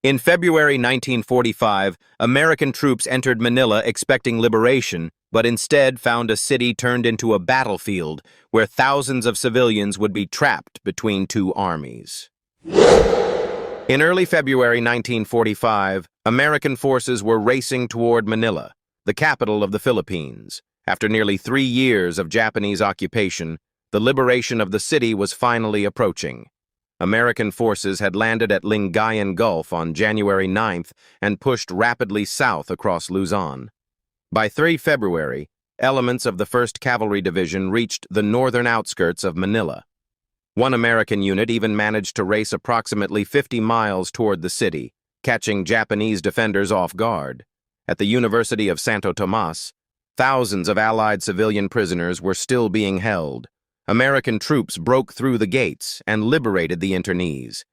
In February 1945, American troops entered Manila expecting liberation, but instead found a city turned into a battlefield where thousands of civilians would be trapped between two armies. In early February 1945, American forces were racing toward Manila, the capital of the Philippines. After nearly 3 years of Japanese occupation, the liberation of the city was finally approaching. American forces had landed at Lingayen Gulf on January 9th and pushed rapidly south across Luzon. By 3 February, elements of the 1st Cavalry Division reached the northern outskirts of Manila. One American unit even managed to race approximately 50 miles toward the city, catching Japanese defenders off guard. At the University of Santo Tomas, thousands of Allied civilian prisoners were still being held. American troops broke through the gates and liberated the internees.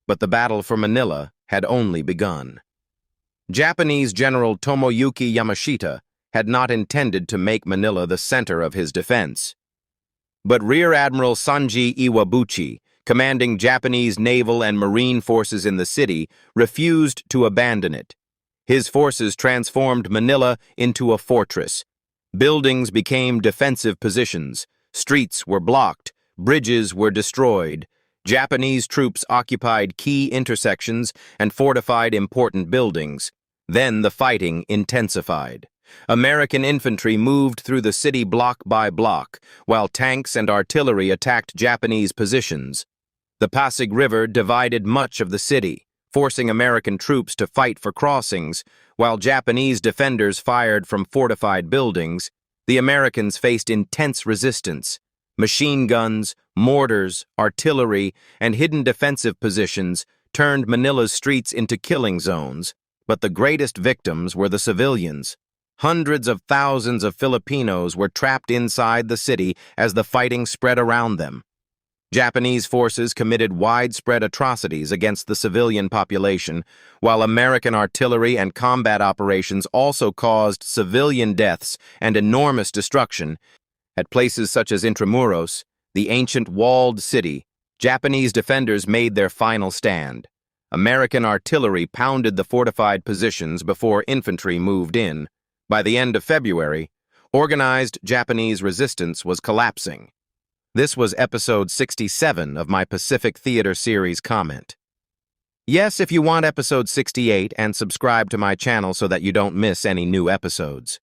But the battle for Manila had only begun. Japanese General Tomoyuki Yamashita had not intended to make Manila the center of his defense. But Rear Admiral Sanji Iwabuchi, commanding Japanese naval and marine forces in the city, refused to abandon it. His forces transformed Manila into a fortress. Buildings became defensive positions. Streets were blocked, bridges were destroyed. Japanese troops occupied key intersections and fortified important buildings. Then the fighting intensified. American infantry moved through the city block by block, while tanks and artillery attacked Japanese positions. The Pasig River divided much of the city, forcing American troops to fight for crossings, while Japanese defenders fired from fortified buildings. The Americans faced intense resistance. Machine guns, mortars, artillery, and hidden defensive positions turned Manila's streets into killing zones. But the greatest victims were the civilians. Hundreds of thousands of Filipinos were trapped inside the city as the fighting spread around them. Japanese forces committed widespread atrocities against the civilian population, while American artillery and combat operations also caused civilian deaths and enormous destruction. At places such as Intramuros, the ancient walled city, Japanese defenders made their final stand. American artillery pounded the fortified positions before infantry moved in. By the end of February, organized Japanese resistance was collapsing. This was episode 67 of my Pacific Theater series comment. Yes, if you want episode 68, and subscribe to my channel so that you don't miss any new episodes.